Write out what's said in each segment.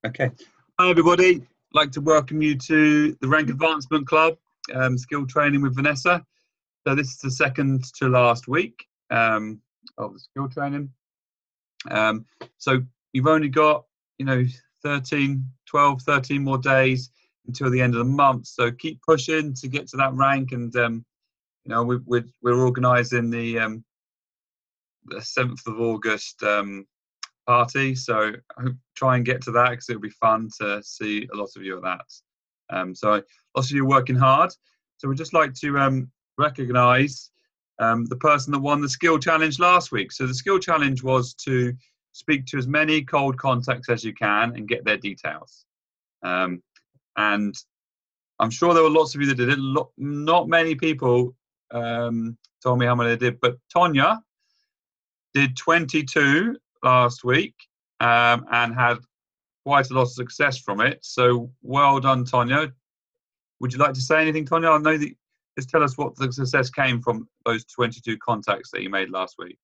Okay. Hi, everybody. I'd like to welcome you to the Rank Advancement Club, skill training with Vanessa. So this is the second to last week of the skill training. So you've only got, 13 more days until the end of the month. So keep pushing to get to that rank. And, we're organising the 7th of August party, so I hope try and get to that because it'll be fun to see a lot of you at that. So lots of you working hard. So we'd just like to recognise the person that won the skill challenge last week. So the skill challenge was to speak to as many cold contacts as you can and get their details. And I'm sure there were lots of you that did it. Not many people told me how many they did, but Tonya did 22 last week and had quite a lot of success from it. So well done, Tonya. Would you like to say anything, Tonya? I know that. Just tell us what the success came from those 22 contacts that you made last week,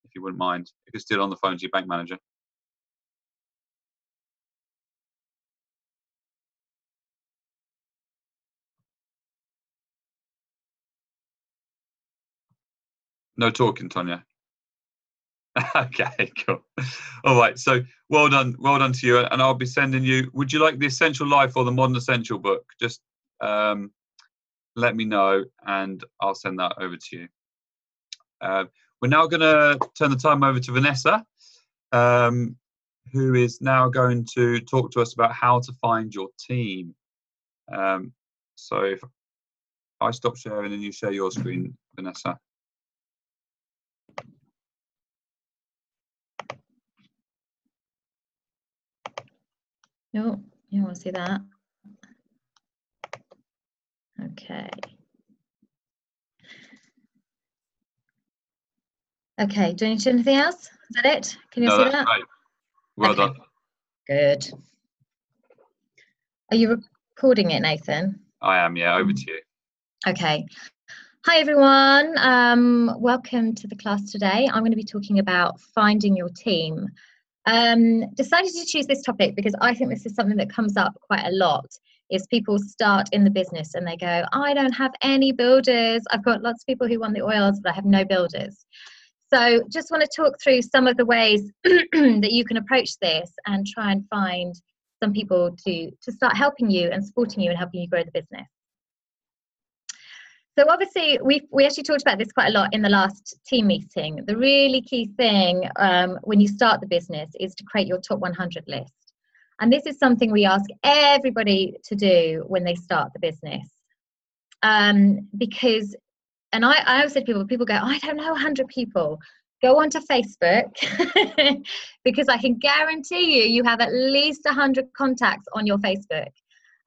if you wouldn't mind, if you're still on the phone to your bank manager. No talking, Tonya. Okay, cool. All right, so well done to you, and I'll be sending you. Would you like the Essential Life or the Modern Essential book? Just let me know, and I'll send that over to you. We're now going to turn the time over to Vanessa, who is now going to talk to us about how to find your team. So if I stop sharing and you share your screen, Vanessa. Oh, you want to see that? Okay. Okay, do you need to do anything else? Is that it? Can you see that? Right. Well done. Good. Are you recording it, Nathan? I am, yeah. Over to you. Okay. Hi, everyone. Welcome to the class today. I'm going to be talking about finding your team. Decided to choose this topic because I think this is something that comes up quite a lot. Is people start in the business and they go, I don't have any builders. I've got lots of people who want the oils, but I have no builders. So just want to talk through some of the ways that you can approach this and try and find some people to start helping you and supporting you and helping you grow the business. So obviously, we actually talked about this quite a lot in the last team meeting. The really key thing when you start the business is to create your top 100 list. And this is something we ask everybody to do when they start the business. Because, and I always say to people go, I don't know 100 people. Go onto Facebook because I can guarantee you have at least 100 contacts on your Facebook.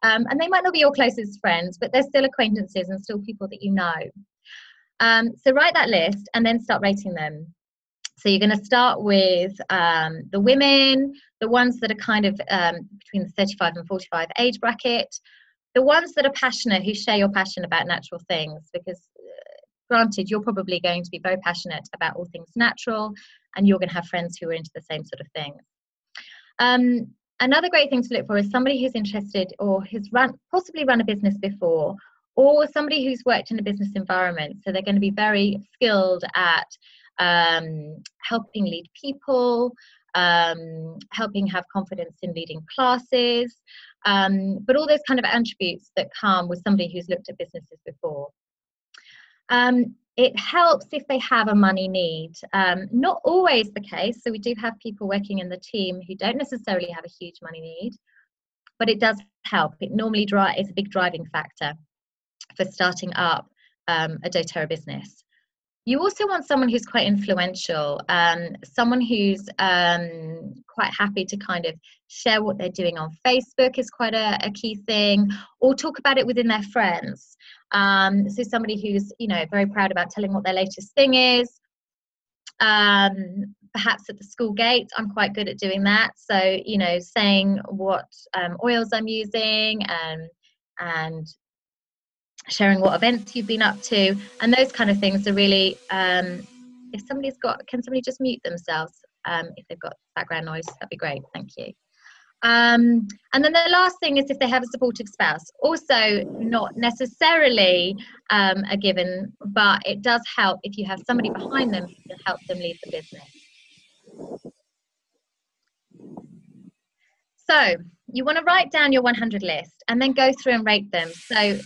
And they might not be your closest friends, but they're still acquaintances and still people that you know. So write that list and then start rating them. So you're going to start with the women, the ones that are kind of between the 35 and 45 age bracket, the ones that are passionate, who share your passion about natural things, because granted, you're probably going to be very passionate about all things natural, and you're going to have friends who are into the same sort of things. Another great thing to look for is somebody who's interested or has possibly run a business before, or somebody who's worked in a business environment. So they're going to be very skilled at helping lead people, helping have confidence in leading classes, but all those kind of attributes that come with somebody who's looked at businesses before. It helps if they have a money need. Not always the case. So we do have people working in the team who don't necessarily have a huge money need, but it does help. It normally is a big driving factor for starting up a doTERRA business. You also want someone who's quite influential, someone who's quite happy to kind of share what they're doing on Facebook is quite a key thing, or talk about it within their friends. So somebody who's, very proud about telling what their latest thing is. Perhaps at the school gate, I'm quite good at doing that. So, saying what oils I'm using and sharing what events you've been up to, and those kind of things are really, if somebody's got, can somebody just mute themselves if they've got background noise? That'd be great, thank you. And then the last thing is if they have a supportive spouse. Also not necessarily a given, but it does help if you have somebody behind them who can help them lead the business. So you want to write down your 100 list and then go through and rate them. So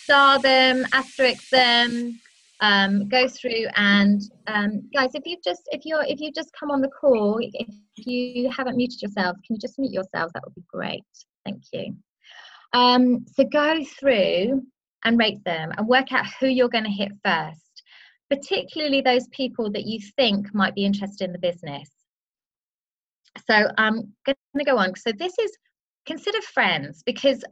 star them, asterisk them, go through and guys, if you just come on the call, if you haven't muted yourselves, can you just mute yourselves? That would be great. Thank you. So go through and rate them and work out who you're going to hit first, particularly those people that you think might be interested in the business. So I'm going to go on. So this is, consider friends, because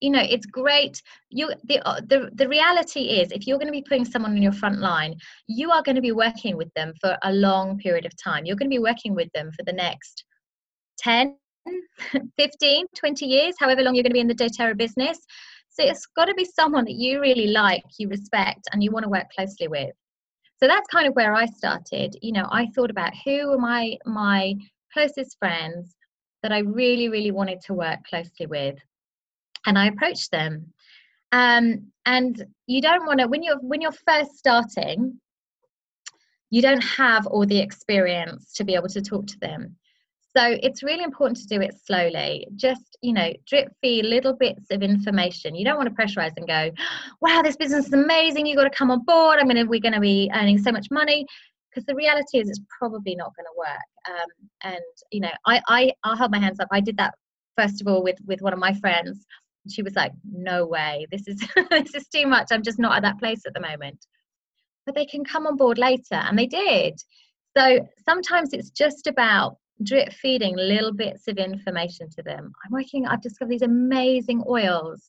you know, it's great. The reality is, if you're going to be putting someone on your front line, you are going to be working with them for a long period of time. You're going to be working with them for the next 10, 15, 20 years, however long you're going to be in the doTERRA business. So it's got to be someone that you really like, you respect, and you want to work closely with. So that's kind of where I started. You know, I thought about who are my closest friends that I really, really wanted to work closely with. And I approached them. And you don't want to, when you're first starting, you don't have all the experience to be able to talk to them. So it's really important to do it slowly. Just, you know, drip feed little bits of information. You don't want to pressurize and go, wow, this business is amazing. You've got to come on board. We're going to be earning so much money. Because the reality is it's probably not going to work. And, you know, I'll hold my hands up. I did that, first of all, with one of my friends. She was like, no way, this is this is too much. I'm just not at that place at the moment. But they can come on board later. And they did. So sometimes it's just about drip feeding little bits of information to them. I've discovered these amazing oils.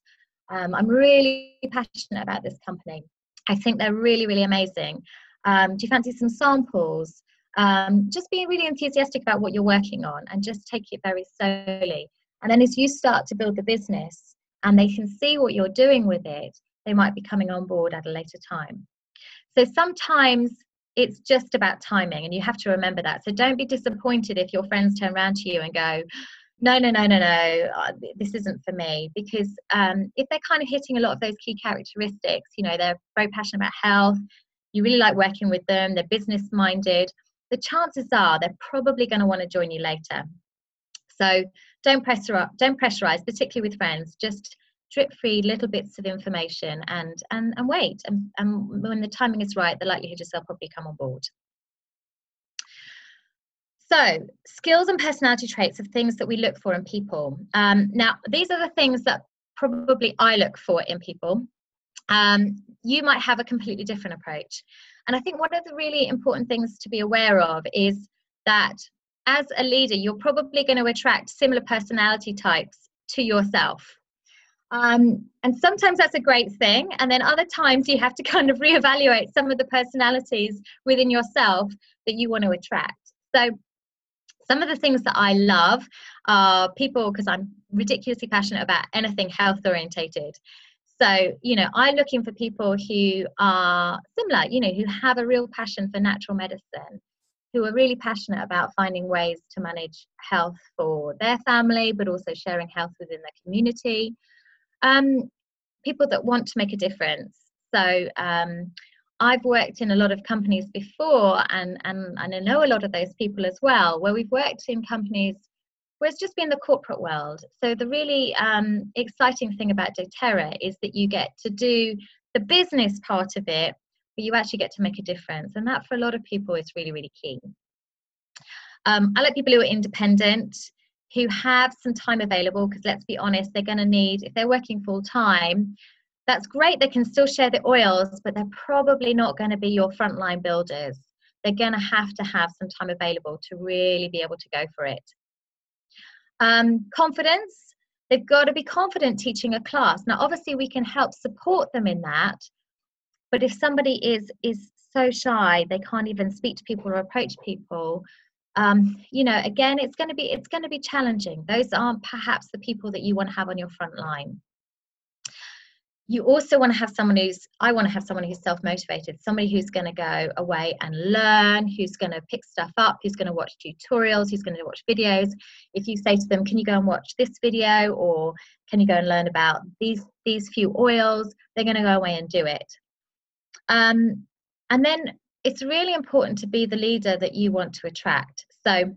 I'm really passionate about this company. I think they're really, really amazing. Do you fancy some samples? Just be really enthusiastic about what you're working on and just take it very slowly. And then as you start to build the business and they can see what you're doing with it, they might be coming on board at a later time. So sometimes it's just about timing, and you have to remember that. So don't be disappointed if your friends turn around to you and go, no, this isn't for me. Because if they're kind of hitting a lot of those key characteristics, you know, they're very passionate about health, you really like working with them, they're business minded, the chances are they're probably going to want to join you later. So don't pressurize, particularly with friends. Just drip feed little bits of information and wait. And when the timing is right, the likelihood is they'll probably come on board. So skills and personality traits are things that we look for in people. Now, these are the things that probably I look for in people. You might have a completely different approach. And I think one of the really important things to be aware of is that as a leader, you're probably going to attract similar personality types to yourself. And sometimes that's a great thing. And then other times you have to kind of reevaluate some of the personalities within yourself that you want to attract. So some of the things that I love are people, because I'm ridiculously passionate about anything health orientated. So, you know, I'm looking for people who are similar, you know, who have a real passion for natural medicine, who are really passionate about finding ways to manage health for their family, but also sharing health within their community. People that want to make a difference. So I've worked in a lot of companies before, and I know a lot of those people as well, where we've worked in companies where it's just been the corporate world. So the really exciting thing about doTERRA is that you get to do the business part of it, but you actually get to make a difference. And that for a lot of people is really, really key. I like people who are independent, who have some time available, because let's be honest, they're going to need, if they're working full time, that's great, they can still share the oils, but they're probably not going to be your frontline builders. They're going to have some time available to really be able to go for it. Confidence, they've got to be confident teaching a class. Now, obviously, we can help support them in that, but if somebody is so shy, they can't even speak to people or approach people, you know, again, it's going to be challenging. Those aren't perhaps the people that you want to have on your front line. You also want to have someone I want to have someone who's self-motivated, somebody who's going to go away and learn, who's going to pick stuff up, who's going to watch tutorials, who's going to watch videos. If you say to them, can you go and watch this video, or can you go and learn about these few oils, they're going to go away and do it. And then it's really important to be the leader that you want to attract. So,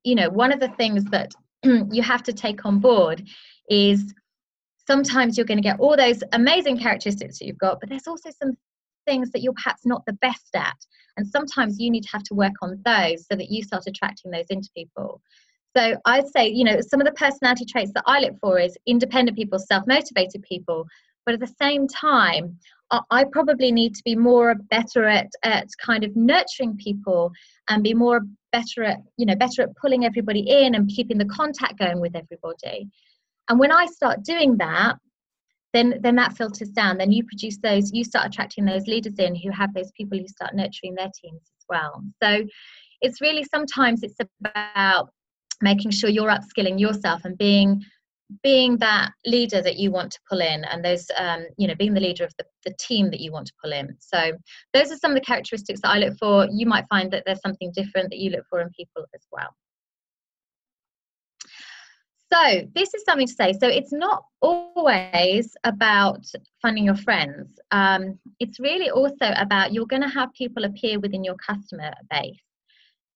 you know, one of the things that you have to take on board is sometimes you're going to get all those amazing characteristics that you've got, but there's also some things that you're perhaps not the best at. And sometimes you need to have to work on those so that you start attracting those into people. So I'd say, you know, some of the personality traits that I look for is independent people, self-motivated people. But at the same time, I probably need to be better at kind of nurturing people, and be better at pulling everybody in and keeping the contact going with everybody. And when I start doing that, then that filters down. Then you start attracting those leaders in who have those people who start nurturing their teams as well. So it's really, sometimes it's about making sure you're upskilling yourself and being that leader that you want to pull in, and those, being the leader of the team that you want to pull in. So those are some of the characteristics that I look for. You might find that there's something different that you look for in people as well. So this is something to say. So it's not always about finding your friends. It's really also about, you're going to have people appear within your customer base.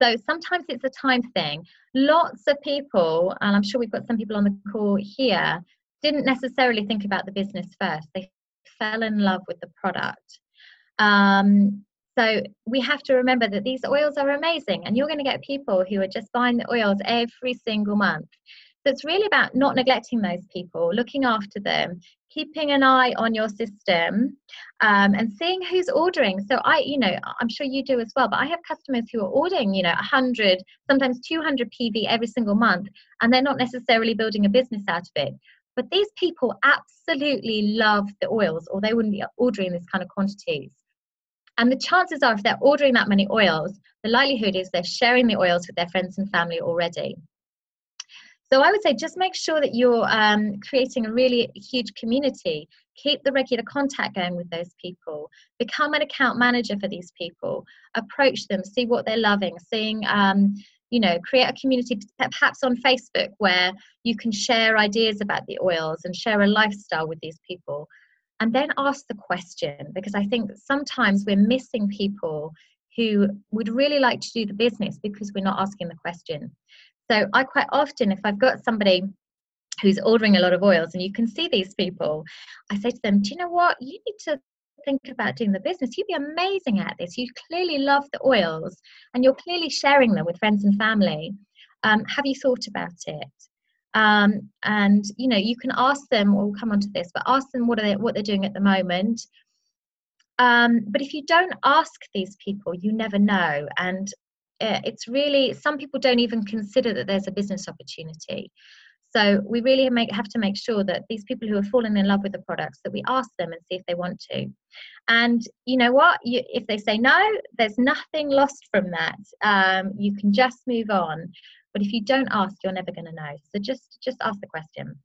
So sometimes it's a time thing. Lots of people, and I'm sure we've got some people on the call here, didn't necessarily think about the business first. They fell in love with the product. So we have to remember that these oils are amazing, and you're going to get people who are just buying the oils every single month. So it's really about not neglecting those people, looking after them, keeping an eye on your system, and seeing who's ordering. So I'm sure you do as well, but I have customers who are ordering, 100, sometimes 200 PV every single month, and they're not necessarily building a business out of it. But these people absolutely love the oils, or they wouldn't be ordering this kind of quantities. And the chances are, if they're ordering that many oils, the likelihood is they're sharing the oils with their friends and family already. So I would say, just make sure that you're creating a really huge community. Keep the regular contact going with those people. Become an account manager for these people. Approach them, see what they're loving, create a community perhaps on Facebook where you can share ideas about the oils and share a lifestyle with these people. And then ask the question, because I think sometimes we're missing people who would really like to do the business because we're not asking the question. So I quite often, if I've got somebody who's ordering a lot of oils, and you can see these people, I say to them, do you know what? You need to think about doing the business. You'd be amazing at this. You clearly love the oils, and you're clearly sharing them with friends and family. Have you thought about it? And you can ask them, or we'll come on to this, but ask them what they're doing at the moment. But if you don't ask these people, you never know. And it's really, some people don't even consider that there's a business opportunity. So we really have to make sure that these people who are falling in love with the products, that we ask them and see if they want to. And you know what? If they say no, there's nothing lost from that. You can just move on. But if you don't ask, you're never going to know. So just ask the question.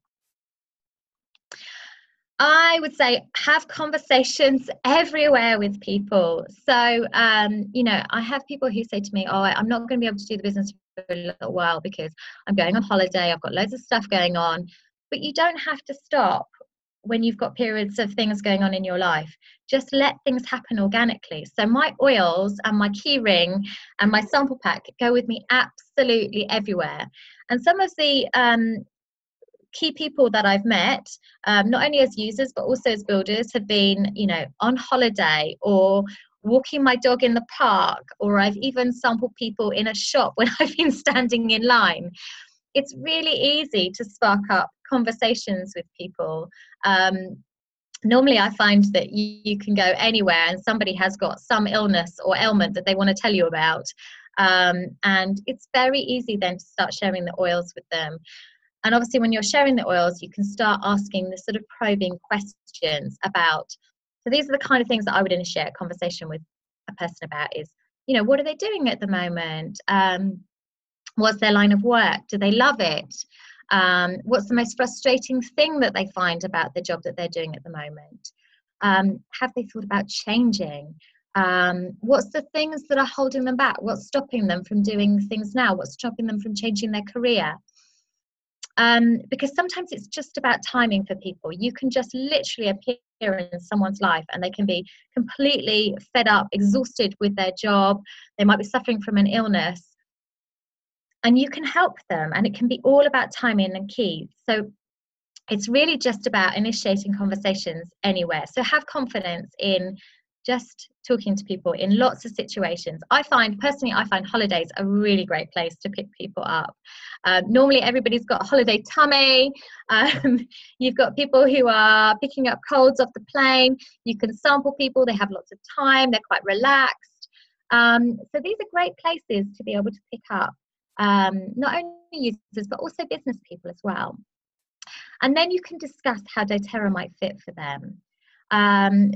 I would say, have conversations everywhere with people. So, I have people who say to me, oh, I'm not going to be able to do the business for a little while because I'm going on holiday. I've got loads of stuff going on. But you don't have to stop when you've got periods of things going on in your life. Just let things happen organically. So my oils and my key ring and my sample pack go with me absolutely everywhere. And some of the key people that I've met, not only as users but also as builders, have been on holiday or walking my dog in the park, or I've even sampled people in a shop when I've been standing in line. It's really easy to spark up conversations with people. Normally I find that you can go anywhere and somebody has got some illness or ailment that they want to tell you about, and it's very easy then to start sharing the oils with them. And obviously when you're sharing the oils, you can start asking the sort of probing questions about, so these are the kind of things that I would initiate a conversation with a person about is, what are they doing at the moment? What's their line of work? Do they love it? What's the most frustrating thing that they find about the job that they're doing at the moment? Have they thought about changing? What's the things that are holding them back? What's stopping them from doing things now? What's stopping them from changing their career? Because sometimes it's just about timing for people. You can just literally appear in someone's life and they can be completely fed up, exhausted with their job. They might be suffering from an illness, and you can help them, and it can be all about timing and keys. So it's really just about initiating conversations anywhere. So have confidence in just talking to people in lots of situations. Personally, I find holidays a really great place to pick people up. Normally everybody's got a holiday tummy. You've got people who are picking up colds off the plane. You can sample people, they have lots of time, they're quite relaxed. So these are great places to be able to pick up not only users but also business people as well. And then you can discuss how doTERRA might fit for them,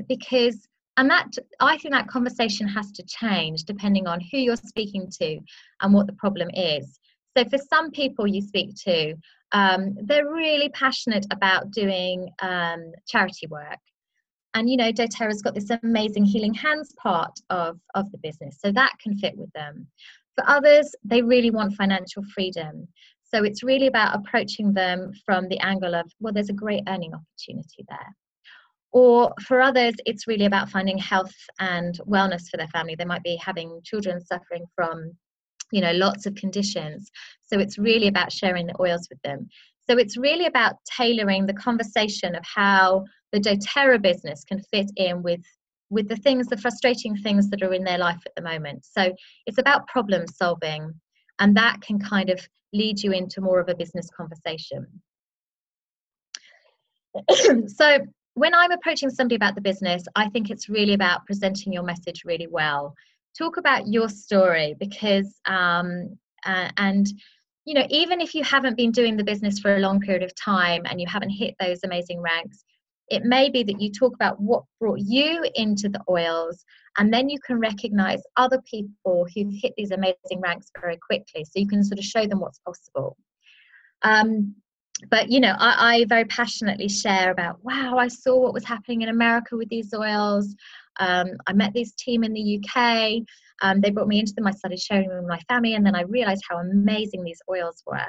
because I think that conversation has to change depending on who you're speaking to and what the problem is. So for some people you speak to, they're really passionate about doing charity work. And, you know, doTERRA's got this amazing healing hands part of the business, so that can fit with them. For others, they really want financial freedom. So it's really about approaching them from the angle of, well, there's a great earning opportunity there. Or for others, it's really about finding health and wellness for their family. They might be having children suffering from, you know, lots of conditions. So it's really about sharing the oils with them. So it's really about tailoring the conversation of how the doTERRA business can fit in with the things, the frustrating things that are in their life at the moment. So it's about problem solving, and that can kind of lead you into more of a business conversation. So when I'm approaching somebody about the business, I think it's really about presenting your message really well. Talk about your story, because and you know, even if you haven't been doing the business for a long period of time and you haven't hit those amazing ranks, it may be that you talk about what brought you into the oils, and then you can recognize other people who've hit these amazing ranks very quickly, so you can sort of show them what's possible. But, you know, I very passionately share about, wow, I saw what was happening in America with these oils. I met this team in the UK. They brought me into them. I started sharing them with my family, and then I realized how amazing these oils were.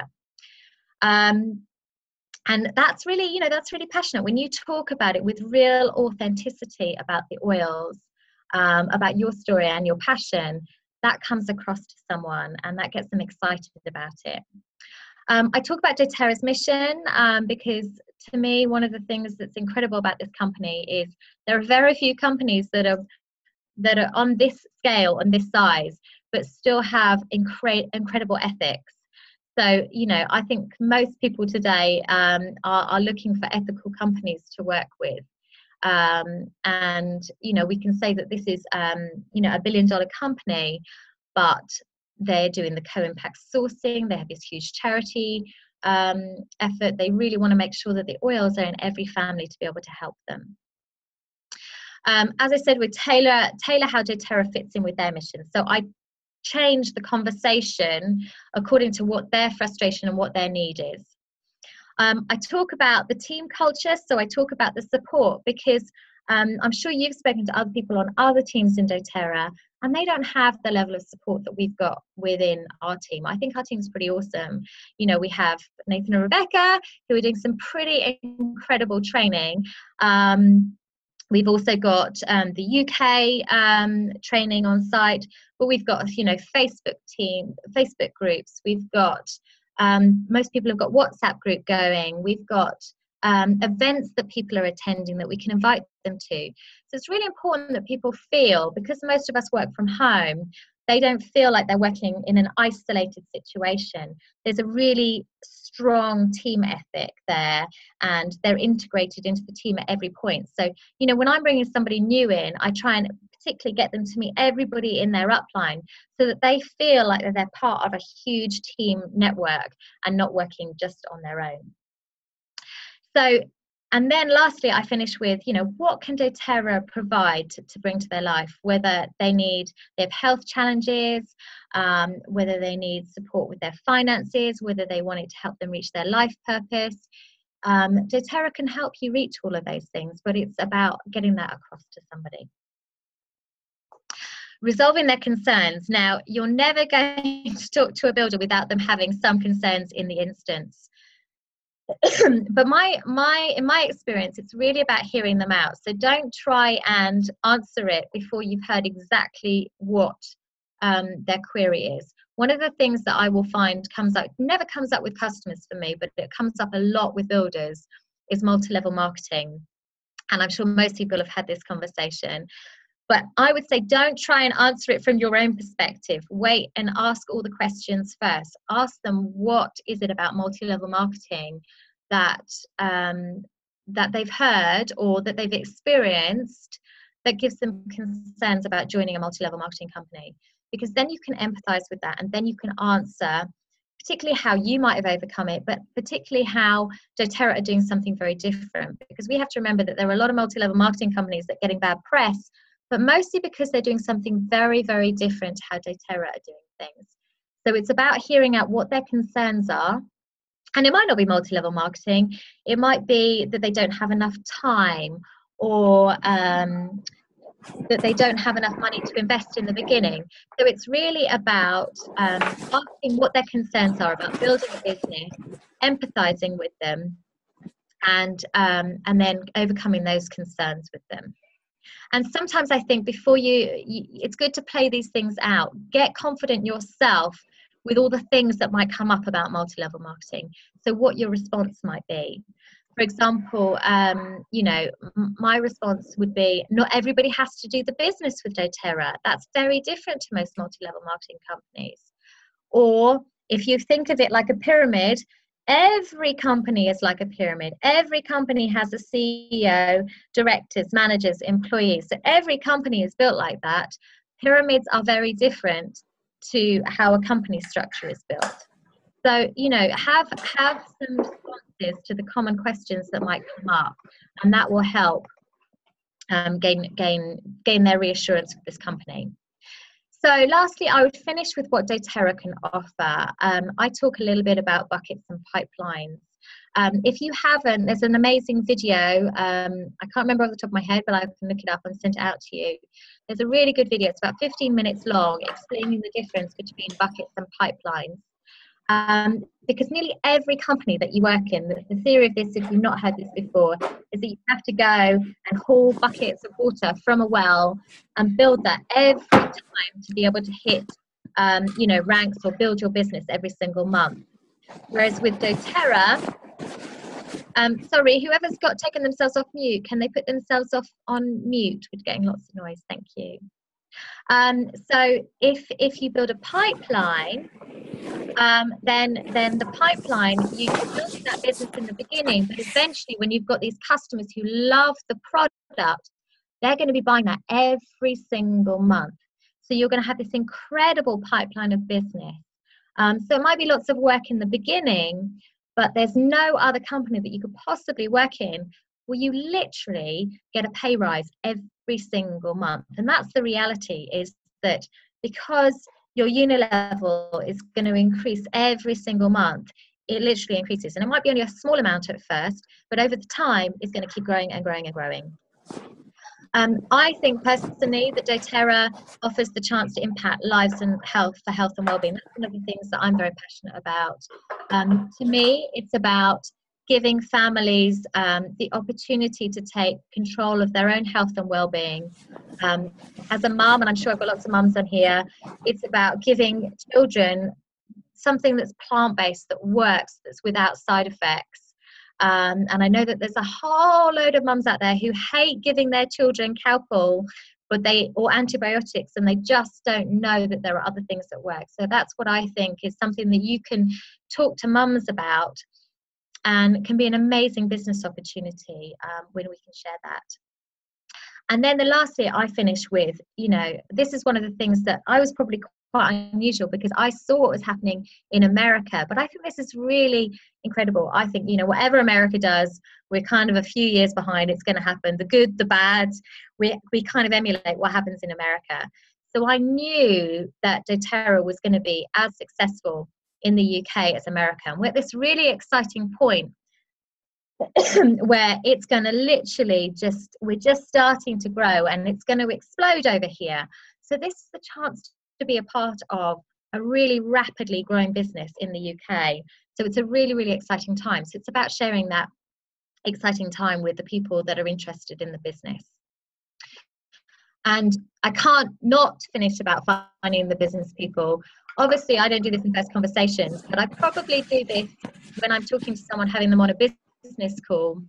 And that's really, you know, that's really passionate. When you talk about it with real authenticity about the oils, about your story and your passion, that comes across to someone and that gets them excited about it. I talk about doTERRA's mission because to me, one of the things that's incredible about this company is there are very few companies that are on this scale and this size, but still have incredible ethics. So, you know, I think most people today are looking for ethical companies to work with. And, you know, we can say that this is, you know, $1 billion company, but they're doing the co-impact sourcing. They have this huge charity effort. They really want to make sure that the oils are in every family to be able to help them. As I said, we tailor how doTERRA fits in with their mission. So I change the conversation according to what their frustration and what their need is. I talk about the team culture, so I talk about the support, because I'm sure you've spoken to other people on other teams in doTERRA, and they don't have the level of support that we've got within our team. I think our team's pretty awesome. You know, we have Nathan and Rebecca, who are doing some pretty incredible training. We've also got the UK training on site, but we've got, you know, Facebook groups. We've got, most people have got WhatsApp group going. We've got events that people are attending that we can invite them to. So it's really important that people feel, because most of us work from home, they don't feel like they're working in an isolated situation. There's a really strong team ethic there, and they're integrated into the team at every point. So, you know, when I'm bringing somebody new in, I try and particularly get them to meet everybody in their upline so that they feel like they're part of a huge team network and not working just on their own. So, And then lastly, I finish with, what can doTERRA provide to bring to their life, whether they have health challenges, whether they need support with their finances, whether they wanted to help them reach their life purpose. doTERRA can help you reach all of those things, but it's about getting that across to somebody. Resolving their concerns. Now, you're never going to talk to a builder without them having some concerns in the instance. But in my experience, it's really about hearing them out. So don't try and answer it before you've heard exactly what their query is. One of the things that I will find never comes up with customers for me, but it comes up a lot with builders, is multi-level marketing. And I'm sure most people have had this conversation. But I would say don't try and answer it from your own perspective. Wait and ask all the questions first. Ask them, what is it about multi-level marketing that they've heard or that they've experienced that gives them concerns about joining a multi-level marketing company? Because then you can empathize with that, and then you can answer particularly how you might have overcome it, but particularly how doTERRA are doing something very different. Because we have to remember that there are a lot of multi-level marketing companies that are getting bad press, but mostly because they're doing something very, very different to how doTERRA are doing things. So it's about hearing out what their concerns are. And it might not be multi-level marketing. It might be that they don't have enough time, or that they don't have enough money to invest in the beginning. So it's really about asking what their concerns are about building a business, empathizing with them, and then overcoming those concerns with them. And sometimes I think before it's good to play these things out. Get confident yourself with all the things that might come up about multi-level marketing. So what your response might be. For example, my response would be, not everybody has to do the business with doTERRA. That's very different to most multi-level marketing companies. Or if you think of it like a pyramid, every company is like a pyramid. Every company has a CEO, directors, managers, employees. So every company is built like that. Pyramids are very different to how a company structure is built. So, have some responses to the common questions that might come up, and that will help gain their reassurance with this company. So lastly, I would finish with what doTERRA can offer. I talk a little bit about buckets and pipelines. If you haven't, there's an amazing video. I can't remember off the top of my head, but I can look it up and send it out to you. There's a really good video. It's about 15 minutes long, explaining the difference between buckets and pipelines. Because nearly every company that you work in, the theory of this, if you've not heard this before, is that you have to go and haul buckets of water from a well and build that every time to be able to hit, ranks or build your business every single month. Whereas with doTERRA, sorry, whoever's taken themselves off mute, can they put themselves on mute? We're getting lots of noise, thank you. So if you build a pipeline, then the pipeline, you're building that business in the beginning, but eventually when you've got these customers who love the product, they're going to be buying that every single month. So you're going to have this incredible pipeline of business. So it might be lots of work in the beginning, but there's no other company that you could possibly work in where you literally get a pay rise every single month. And that's the reality, is that because your unit level is going to increase every single month, it literally increases. And it might be only a small amount at first, but over the time, it's going to keep growing and growing and growing. I think personally that doTERRA offers the chance to impact lives and health and well-being. That's one of the things that I'm very passionate about. To me, it's about giving families the opportunity to take control of their own health and well-being. As a mum, and I'm sure I've got lots of mums on here, it's about giving children something that's plant-based, that works, that's without side effects. And I know that there's a whole load of mums out there who hate giving their children cowpole or antibiotics, and they just don't know that there are other things that work. So that's what I think is something that you can talk to mums about, and can be an amazing business opportunity when we can share that. And then the last thing I finish with, this is one of the things that I was probably quite unusual, because I saw what was happening in America. But I think this is really incredible. I think, you know, whatever America does, we're kind of a few years behind. It's going to happen. The good, the bad, we kind of emulate what happens in America. So I knew that doTERRA was going to be as successful in the UK as America. And we're at this really exciting point where it's going to literally we're just starting to grow, and it's going to explode over here. So this is the chance to be a part of a really rapidly growing business in the UK. So it's a really, really exciting time. So it's about sharing that exciting time with the people that are interested in the business. And I can't not finish about finding the business people. Obviously, I don't do this in first conversations, but I probably do this when I'm talking to someone, having them on a business call.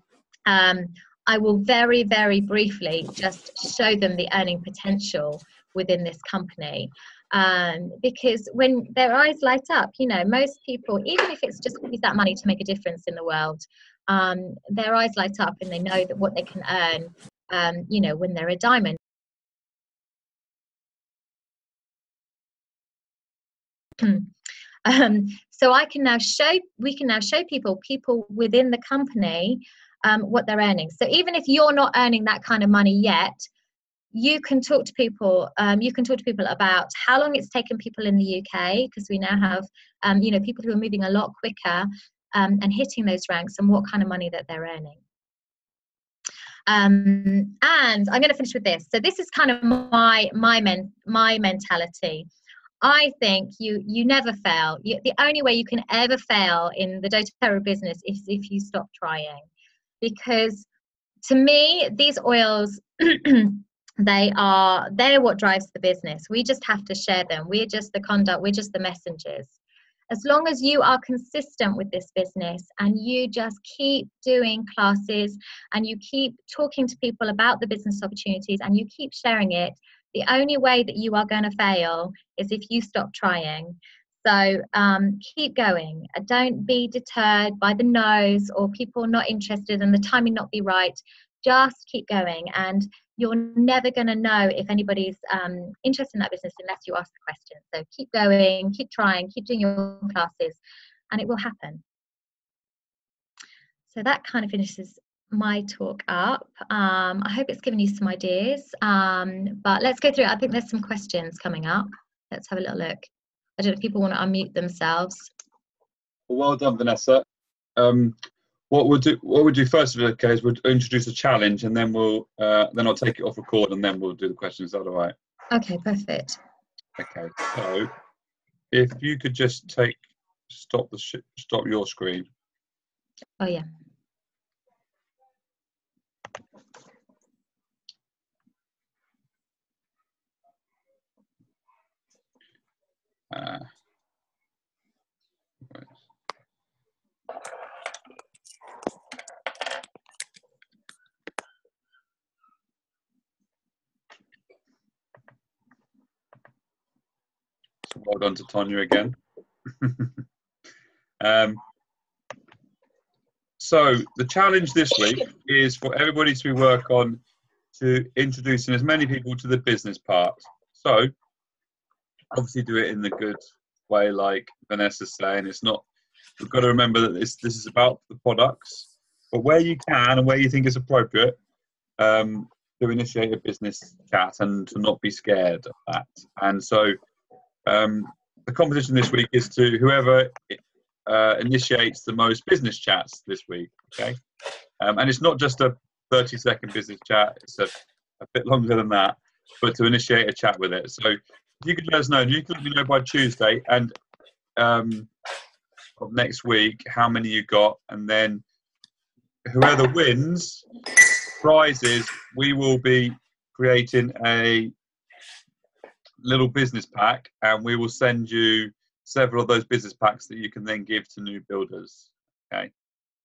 I will very, very briefly just show them the earning potential within this company. Because when their eyes light up, you know, most people, even if it's just use that money to make a difference in the world, their eyes light up and they know that what they can earn, you know, when they're a diamond. So we can now show people within the company what they're earning. So even if you're not earning that kind of money yet, you can talk to people. You can talk to people about how long it's taken people in the UK, because we now have you know, people who are moving a lot quicker and hitting those ranks, and what kind of money that they're earning. And I'm going to finish with this. So this is kind of my mentality. I think you never fail. The only way you can ever fail in the doTERRA business is if you stop trying. Because to me, these oils, they're what drives the business. We just have to share them. We're just the conduct. We're just the messengers. As long as you are consistent with this business and you just keep doing classes and you keep talking to people about the business opportunities and you keep sharing it, the only way that you are going to fail is if you stop trying. So keep going. Don't be deterred by the no's or people not interested and the timing not be right. Just keep going, and you're never going to know if anybody's interested in that business unless you ask the question. So keep going, keep trying, keep doing your classes, and it will happen. So that kind of finishes my talk up. I hope it's given you some ideas, but let's go through it. I think there's some questions coming up. Let's have a little look. I don't know if people want to unmute themselves. Well done, Vanessa. What we'll do first of all, okay, is we'll introduce a challenge, and then then I'll take it off record, and then we'll do the questions. Is that all right? Okay, perfect. Okay, so if you could just stop your screen. Oh yeah. So well done to Tonya again. So the challenge this week is for everybody to work on to introducing as many people to the business part. So obviously do it in the good way, like Vanessa's saying. It's not, we've got to remember that this is about the products, but where you can and where you think is appropriate, to initiate a business chat and to not be scared of that. And so the competition this week is to whoever initiates the most business chats this week, okay? And it's not just a 30-second business chat, it's a bit longer than that, but to initiate a chat with it. So if you could let us know, you can let me know by Tuesday and of next week how many you got, and then whoever wins prizes, we will be creating a little business pack, and we will send you several of those business packs that you can then give to new builders. Okay,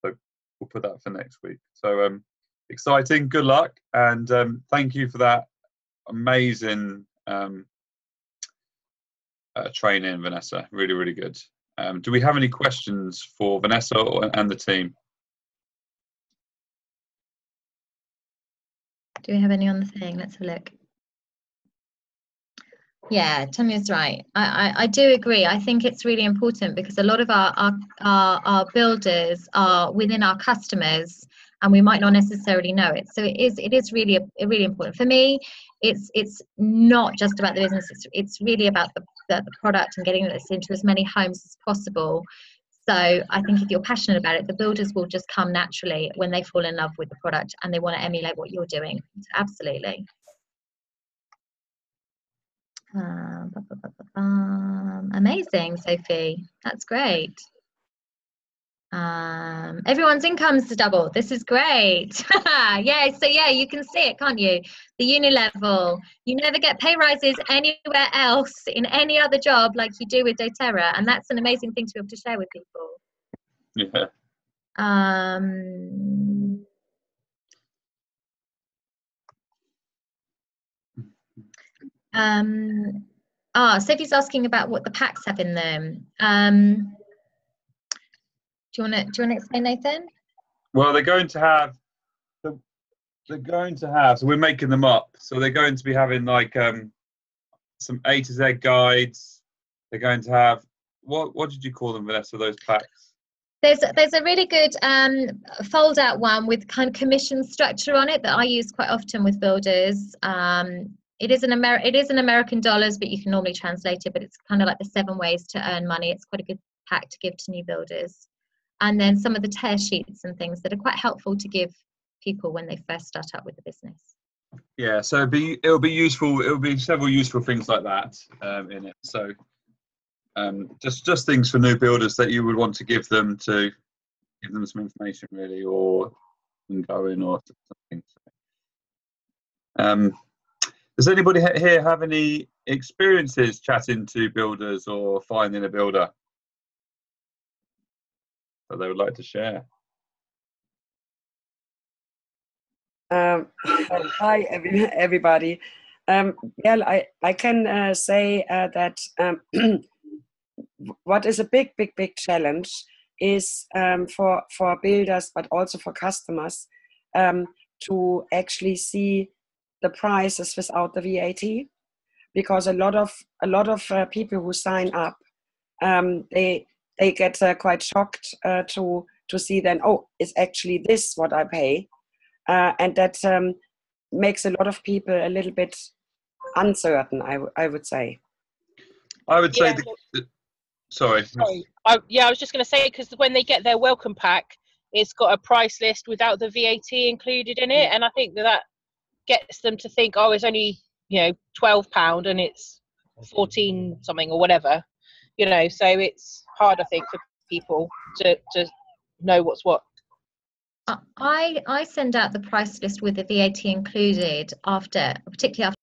so we'll put that for next week. So exciting, good luck, and thank you for that amazing training, Vanessa. Really, really good. Do we have any questions for Vanessa and the team? Do we have any on the thing? Let's have a look. Yeah, Tamia's right. I do agree. I think it's really important because a lot of our builders are within our customers, and we might not necessarily know it. So it is really really important for me. It's not just about the business. It's really about the product and getting this into as many homes as possible. So I think if you're passionate about it, the builders will just come naturally when they fall in love with the product and they want to emulate what you're doing. Absolutely. Amazing, Sophie. That's great. Everyone's income's double. This is great. Yeah, so yeah, you can see it, can't you? The uni level. You never get pay rises anywhere else in any other job like you do with doTERRA, and that's an amazing thing to be able to share with people. Yeah. Sophie's asking about what the packs have in them. Do you want to explain, Nathan? Well, they're going to have. So we're making them up. So they're going to be having like some A to Z guides. They're going to have what did you call them, Vanessa? Those packs. There's a really good fold out one with kind of commission structure on it that I use quite often with builders. It is in American dollars, but you can normally translate it. But it's kind of like the 7 ways to earn money. It's quite a good pack to give to new builders. And then some of the tear sheets and things that are quite helpful to give people when they first start up with the business. Yeah, so it'll be useful. It'll be several useful things like that in it. So just things for new builders that you would want to give them some information really, or going or something. Does anybody here have any experiences chatting to builders or finding a builder that they would like to share? Hi, everybody. Yeah, I can say that what is a big challenge is for builders, but also for customers, to actually see the prices without the VAT, because a lot of people who sign up, they get quite shocked to see then, oh, it's actually this what I pay. And that makes a lot of people a little bit uncertain, I would say. I would say, sorry. I was just going to say, because when they get their welcome pack, it's got a price list without the VAT included in it, and I think that gets them to think, oh, it's only £12 and it's 14 something or whatever, So it's hard, I think, for people to know what's what. I send out the price list with the VAT included particularly after